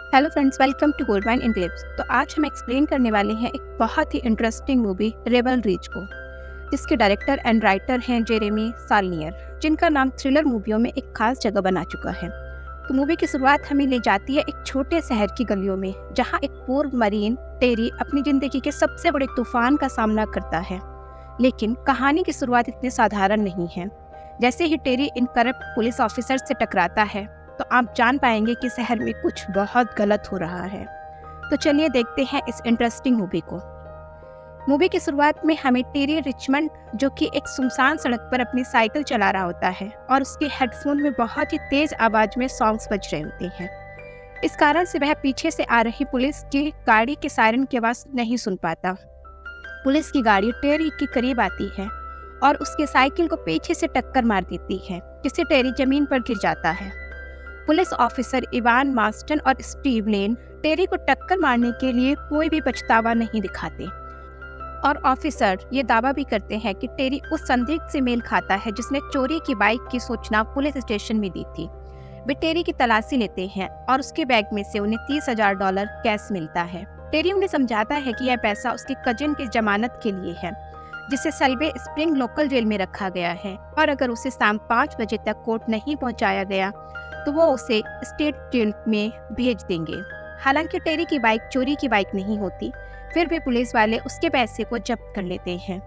Hello friends, welcome to Goldmine in Clips. तो आज हम एक्सप्लेन करने वाले हैं एक बहुत ही इंटरेस्टिंग मूवी रेबल रिज को, जिसके डायरेक्टर एंड राइटर हैं जेरेमी सालनियर, जिनका नाम थ्रिलर मूवियों में एक खास जगह बना चुका है। तो मूवी की शुरुआत हमें ले जाती है एक छोटे शहर की गलियों में, जहां एक पूर्व मरीन टेरी अपनी जिंदगी के सबसे बड़े तूफान का सामना करता है। लेकिन कहानी की शुरुआत इतनी साधारण नहीं है। जैसे ही टेरी इन करप्ट पुलिस ऑफिसर से टकराता है, तो आप जान पाएंगे कि शहर में कुछ बहुत गलत हो रहा है। तो चलिए देखते हैं इस इंटरेस्टिंग मूवी को। मूवी की शुरुआत में हमें टेरी रिचमंड, जो कि एक सुनसान सड़क पर अपनी साइकिल चला रहा होता है और उसके हेडफोन में बहुत ही तेज आवाज में सॉन्ग्स बज रहे होते हैं। इस कारण से वह पीछे से आ रही पुलिस की गाड़ी के सायरन की आवाज नहीं सुन पाता। पुलिस की गाड़ी टेरी के करीब आती है और उसके साइकिल को पीछे से टक्कर मार देती है, जिससे टेरी जमीन पर गिर जाता है। पुलिस ऑफिसर इवान मास्टन और स्टीव लेन टेरी को टक्कर मारने के लिए कोई भी पछतावा नहीं दिखाते, और ऑफिसर ये दावा भी करते हैं कि टेरी उस संदिग्ध से मेल खाता है जिसने चोरी की बाइक की सूचना पुलिस स्टेशन में दी थी। वे टेरी की तलाशी लेते हैं और उसके बैग में से उन्हें $30,000 कैश मिलता है। टेरी उन्हें समझाता है कि यह पैसा उसके कजिन की जमानत के लिए है, जिसे सल्वे स्प्रिंग लोकल जेल में रखा गया है, और अगर उसे शाम 5 बजे तक कोर्ट नहीं पहुंचाया गया तो वो उसे स्टेट जेल में भेज देंगे। हालांकि टेरी की बाइक चोरी की बाइक नहीं होती, फिर भी पुलिस वाले उसके पैसे को जब्त कर लेते हैं,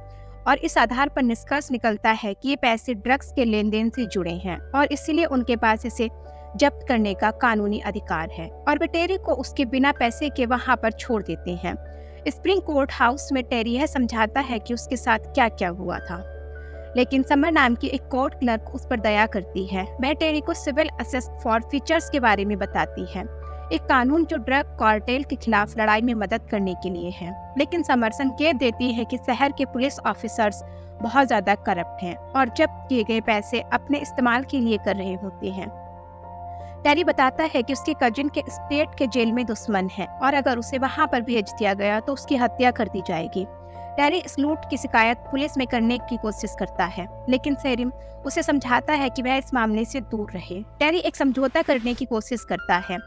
और इस आधार पर निष्कर्ष निकलता है कि ये पैसे ड्रग्स के लेन देन से जुड़े हैं और इसीलिए उनके पास इसे जब्त करने का कानूनी अधिकार है, और वे टेरी को उसके बिना पैसे के वहां पर छोड़ देते हैं। स्प्रिंग कोर्ट हाउस में टेरी यह समझाता है कि उसके साथ क्या क्या हुआ था, लेकिन समर नाम की एक कोर्ट क्लर्क उस पर दया करती है। वह टेरी को सिविल असेस्ट फॉर फीचर्स के बारे में बताती है, एक कानून जो ड्रग कार्टेल के खिलाफ लड़ाई में मदद करने के लिए है। लेकिन समर संकेत देती है कि शहर के पुलिस ऑफिसर्स बहुत ज्यादा करप्ट हैं और जब्त किए गए पैसे अपने इस्तेमाल के लिए कर रहे होते हैं। टेरी बताता है कि उसके कजिन के स्टेट के जेल में दुश्मन है और अगर उसे वहां पर भेज दिया गया तो उसकी हत्या कर दी जाएगी। टेरी इस लूट की शिकायत पुलिस में करने की कोशिश करता है, लेकिन सेरिम उसे समझाता है कि वह इस मामले से दूर रहे। टेरी एक समझौता करने की कोशिश करता है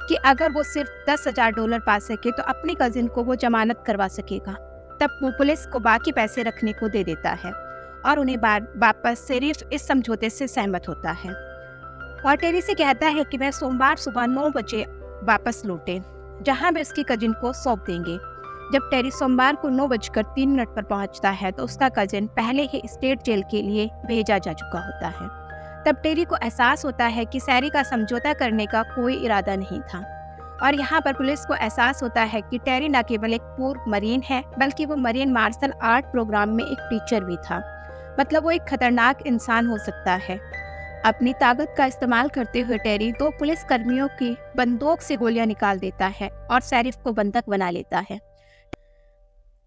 कि अगर वो सिर्फ $10,000 पा सके तो अपने कजिन को वो जमानत करवा सकेगा। तब वो पुलिस को बाकी पैसे रखने को दे देता है और उन्हें वापस सेरिफ इस समझौते से सहमत होता है और टेरी से कहता है कि वह सोमवार सुबह 9 बजे वापस लौटे, जहां वे उसकी कजिन को सौंप देंगे। जब टेरी सोमवार को 9:03 पर पहुंचता है तो उसका कजिन पहले ही स्टेट जेल के लिए भेजा जा चुका होता है। तब टेरी को एहसास होता है कि सैरी का समझौता करने का कोई इरादा नहीं था, और यहाँ पर पुलिस को एहसास होता है कि टेरी न केवल एक पूर्व मरीन है, बल्कि वो मरीन मार्शल आर्ट प्रोग्राम में एक टीचर भी था। मतलब वो एक खतरनाक इंसान हो सकता है। अपनी ताकत का इस्तेमाल करते हुए टेरी 2 पुलिस कर्मियों की बंदूक से गोलियां निकाल देता है और सैरिफ को बंधक बना लेता है।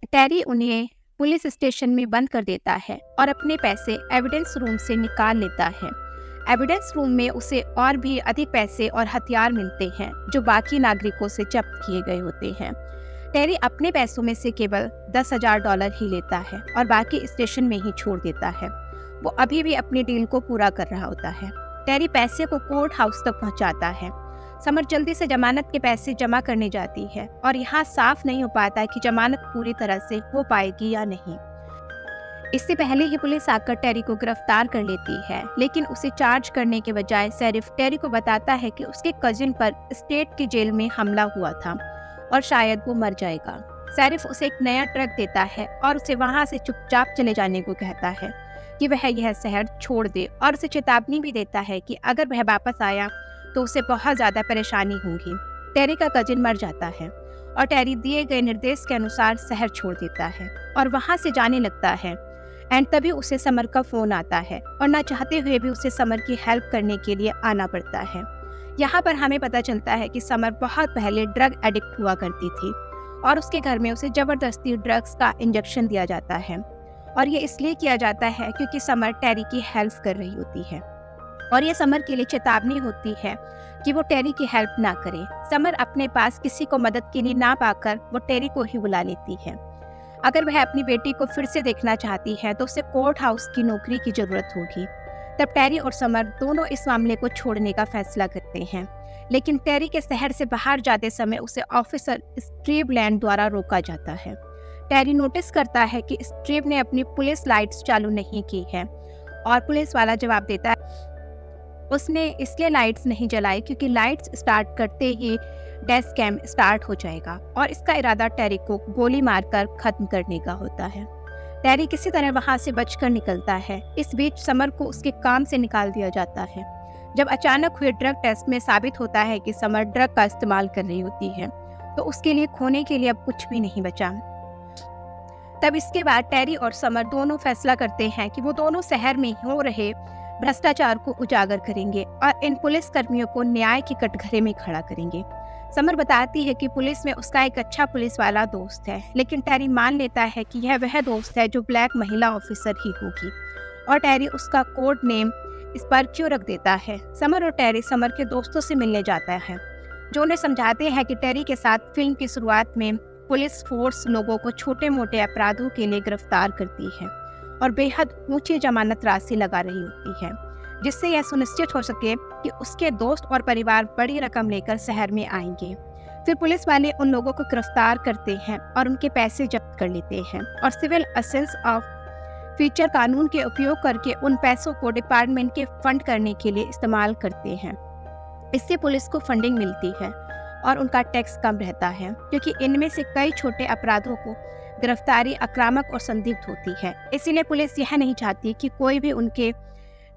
टेरी उन्हें पुलिस स्टेशन में बंद कर देता है और अपने पैसे एविडेंस रूम से निकाल लेता है। एविडेंस रूम में उसे और भी अधिक पैसे और हथियार मिलते हैं जो बाकी नागरिकों से जब्त किए गए होते हैं। टेरी अपने पैसों में से केवल $10,000 ही लेता है और बाकी स्टेशन में ही छोड़ देता है। वो अभी भी अपनी डील को पूरा कर रहा होता है। टेरी पैसे को कोर्ट हाउस तक पहुंचाता है। समर जल्दी से जमानत के पैसे जमा करने जाती है और यहाँ साफ नहीं हो पाता कि जमानत पूरी तरह से हो पाएगी या नहीं। इससे पहले ही पुलिस आकर टेरी को गिरफ्तार कर लेती है, लेकिन उसे चार्ज करने के बजाय शेरिफ टेरी को बताता है कि उसके कजिन पर स्टेट की जेल में हमला हुआ था और शायद वो मर जाएगा। शेरिफ उसे एक नया ट्रक देता है और उसे वहाँ से चुपचाप चले जाने को कहता है कि वह यह शहर छोड़ दे, और उसे चेतावनी भी देता है कि अगर वह वापस आया तो उसे बहुत ज्यादा परेशानी होगी। टेरी का कजिन मर जाता है और टेरी दिए गए निर्देश के अनुसार शहर छोड़ देता है और वहां से जाने लगता है। एंड तभी उसे समर का फोन आता है और ना चाहते हुए भी उसे समर की हेल्प करने के लिए आना पड़ता है। यहाँ पर हमें पता चलता है कि समर बहुत पहले ड्रग एडिक्ट हुआ करती थी और उसके घर में उसे जबरदस्ती ड्रग्स का इंजेक्शन दिया जाता है, और ये इसलिए किया जाता है क्योंकि समर टेरी की हेल्प कर रही होती है, और ये समर के लिए चेतावनी होती है कि वो टेरी की हेल्प ना करे। समर अपने पास किसी को मदद के लिए ना पाकर वो टेरी को ही बुला लेती है। अगर वह अपनी बेटी को फिर से देखना चाहती है तो उसे कोर्ट हाउस की नौकरी की जरूरत होगी। तब टेरी और समर दोनों इस मामले को छोड़ने का फैसला करते हैं, लेकिन टेरी के शहर से बाहर जाते समय उसे ऑफिसर स्ट्रीवलैंड द्वारा रोका जाता है। टेरी नोटिस करता है कि स्ट्रीव ने अपनी पुलिस लाइट्स चालू नहीं की है और पुलिस वाला जवाब देता है उसने इसलिए लाइट्स नहीं जलाई क्योंकि लाइट्स स्टार्ट करते ही डैश कैम स्टार्ट हो जाएगा और इसका इरादा टेरी को गोली मारकर खत्म करने का होता है। टेरी किसी तरह वहां से बचकर निकलता है। इस बीच समर को उसके काम से निकाल दिया जाता है जब अचानक हुए ड्रग टेस्ट में साबित होता है कि समर ड्रग का इस्तेमाल कर रही होती है, तो उसके लिए खोने के लिए अब कुछ भी नहीं बचा। तब इसके बाद टेरी और समर दोनों फैसला करते हैं कि वो दोनों शहर में हो रहे भ्रष्टाचार को उजागर करेंगे और इन पुलिस कर्मियों को न्याय के कटघरे में खड़ा करेंगे। समर बताती है कि पुलिस में उसका एक अच्छा पुलिस वाला दोस्त है, लेकिन टेरी मान लेता है कि यह वह दोस्त है जो ब्लैक महिला ऑफिसर ही होगी और टेरी उसका कोड नेम स्पार्क्यू रख देता है। समर और टेरी समर के दोस्तों से मिलने जाता है जो उन्हें समझाते हैं कि टेरी के साथ फिल्म की शुरुआत में पुलिस फोर्स लोगों को छोटे मोटे अपराधों के लिए गिरफ्तार करती है और बेहद ऊंची जमानत राशि लगा रही होती है, जिससे यह सुनिश्चित हो सके कि उसके दोस्त और परिवार बड़ी रकम लेकर शहर में आएंगे। फिर पुलिस वाले उन लोगों को गिरफ्तार करते हैं और उनके पैसे जब्त कर लेते हैं और सिविल असेंस ऑफ फीचर कानून के उपयोग करके उन पैसों को डिपार्टमेंट के फंड करने के लिए इस्तेमाल करते हैं। इससे पुलिस को फंडिंग मिलती है और उनका टैक्स कम रहता है, क्योंकि इनमें से कई छोटे अपराधों को गिरफ्तारी आक्रामक और संदिग्ध होती है। इसीलिए पुलिस यह नहीं चाहती कि कोई भी उनके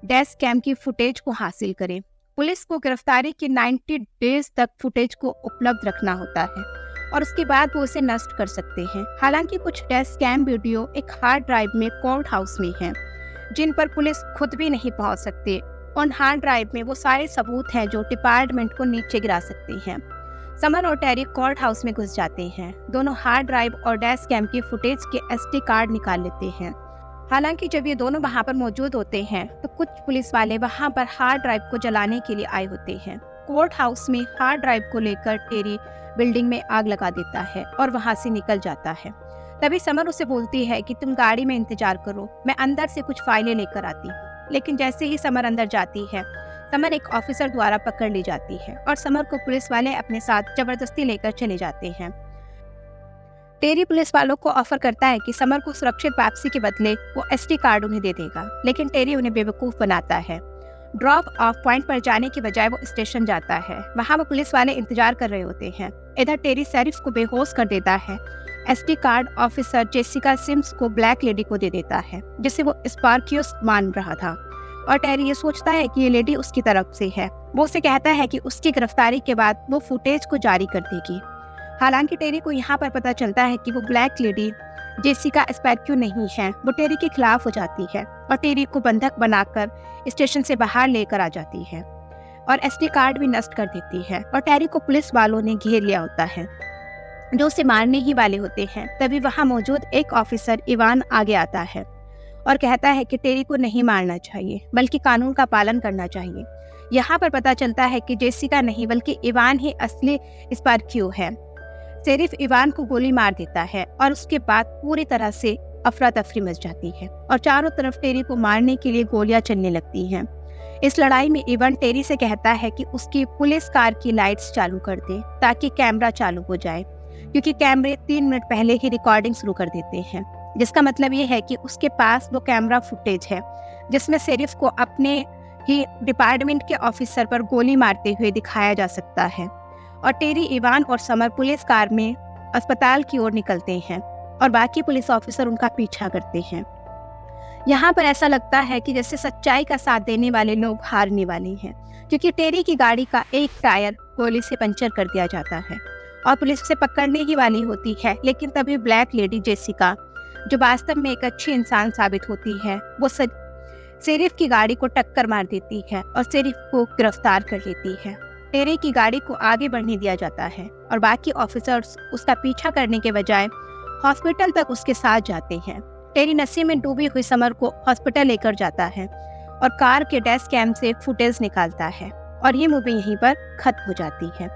डैश कैम की फुटेज को हासिल करे। पुलिस को गिरफ्तारी के 90 डेज तक फुटेज को उपलब्ध रखना होता है और उसके बाद वो उसे नष्ट कर सकते हैं। हालांकि कुछ डैश कैम वीडियो एक हार्ड ड्राइव में कोर्ट हाउस में हैं, जिन पर पुलिस खुद भी नहीं पहुंच सकते। उन हार्ड ड्राइव में वो सारे सबूत हैं जो डिपार्टमेंट को नीचे गिरा सकते हैं। समर और टेरी कोर्ट हाउस में घुस जाते हैं। दोनों हार्ड ड्राइव और डैश कैम की फुटेज के SD कार्ड निकाल लेते हैं। हालांकि जब ये दोनों वहां पर मौजूद होते हैं तो कुछ पुलिस वाले वहां पर हार्ड ड्राइव को जलाने के लिए आए होते हैं। कोर्ट हाउस में हार्ड ड्राइव को लेकर टेरी बिल्डिंग में आग लगा देता है और वहां से निकल जाता है। तभी समर उसे बोलती है कि तुम गाड़ी में इंतजार करो, मैं अंदर से कुछ फाइलें लेकर आती हूँ। लेकिन जैसे ही समर अंदर जाती है, समर एक ऑफिसर द्वारा पकड़ ली जाती है और समर को पुलिस वाले अपने साथ जबरदस्ती लेकर चले जाते हैं। टेरी पुलिस वालों को ऑफर करता है कि समर को सुरक्षित वापसी के बदले वो SD कार्ड उन्हें दे देगा, लेकिन टेरी उन्हें बेवकूफ बनाता है। ड्रॉप ऑफ पॉइंट पर जाने की बजाय वो स्टेशन जाता है। वहाँ वो पुलिस वाले इंतजार कर रहे होते हैं। इधर टेरी शेरिफ को बेहोश कर देता है। SD card officer Jessica Sims को ब्लैक लेडी को दे देता है, जिसे वो स्पार्क्यू मान रहा था और टेरी ये सोचता है कि ये लेडी उसकी तरफ से है। वो उसे कहता है कि उसकी गिरफ्तारी के बाद वो फुटेज को जारी कर देगी। हालांकि टेरी को यहाँ पर पता चलता है कि वो ब्लैक लेडी जेसिका स्पार्क्यू नहीं है। वो टेरी के खिलाफ हो जाती है और टेरी को बंधक बनाकर स्टेशन से बाहर लेकर आ जाती है और SD कार्ड भी नष्ट कर देती है और टेरी को पुलिस वालों ने घेर लिया होता है जो उसे मारने ही वाले होते हैं। तभी वहाँ मौजूद एक ऑफिसर इवान आगे आता है और कहता है कि टेरी को नहीं मारना चाहिए बल्कि कानून का पालन करना चाहिए। यहाँ पर पता चलता है कि जेसिका नहीं बल्कि इवान ही असली स्पार्क्यू है। शेरिफ इवान को गोली मार देता है और उसके बाद पूरी तरह से अफरा तफरी मच जाती है और चारों तरफ टेरी को मारने के लिए गोलियां चलने लगती हैं। इस लड़ाई में इवान टेरी से कहता है कि उसकी पुलिस कार की लाइट्स चालू कर दे ताकि कैमरा चालू हो जाए, क्योंकि कैमरे 3 मिनट पहले ही रिकॉर्डिंग शुरू कर देते हैं, जिसका मतलब ये है कि उसके पास वो कैमरा फुटेज है जिसमें शेरिफ को अपने ही डिपार्टमेंट के ऑफिसर पर गोली मारते हुए दिखाया जा सकता है। और टेरी, इवान और समर पुलिस कार में अस्पताल की ओर निकलते हैं और बाकी पुलिस ऑफिसर उनका पीछा करते हैं। यहाँ पर ऐसा लगता है कि जैसे सच्चाई का साथ देने वाले लोग हारने वाले हैं, क्योंकि टेरी की गाड़ी का एक टायर गोली से पंचर कर दिया जाता है और पुलिस उसे पकड़ने ही वाली होती है। लेकिन तभी ब्लैक लेडी जेसिका, जो वास्तव में एक अच्छी इंसान साबित होती है, वो शेरिफ की गाड़ी को टक्कर मार देती है और शेरिफ को गिरफ्तार कर लेती है। टेरी की गाड़ी को आगे बढ़ने दिया जाता है और बाकी ऑफिसर्स उसका पीछा करने के बजाय हॉस्पिटल तक उसके साथ जाते हैं। टेरी नशे में डूबी हुई समर को हॉस्पिटल लेकर जाता है और कार के डैश कैम से फुटेज निकालता है और ये मूवी यहीं पर खत्म हो जाती है।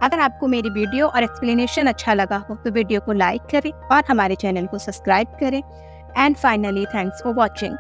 अगर आपको मेरी वीडियो और एक्सप्लेनेशन अच्छा लगा हो तो वीडियो को लाइक करें और हमारे चैनल को सब्सक्राइब करें। And finally, thanks for watching.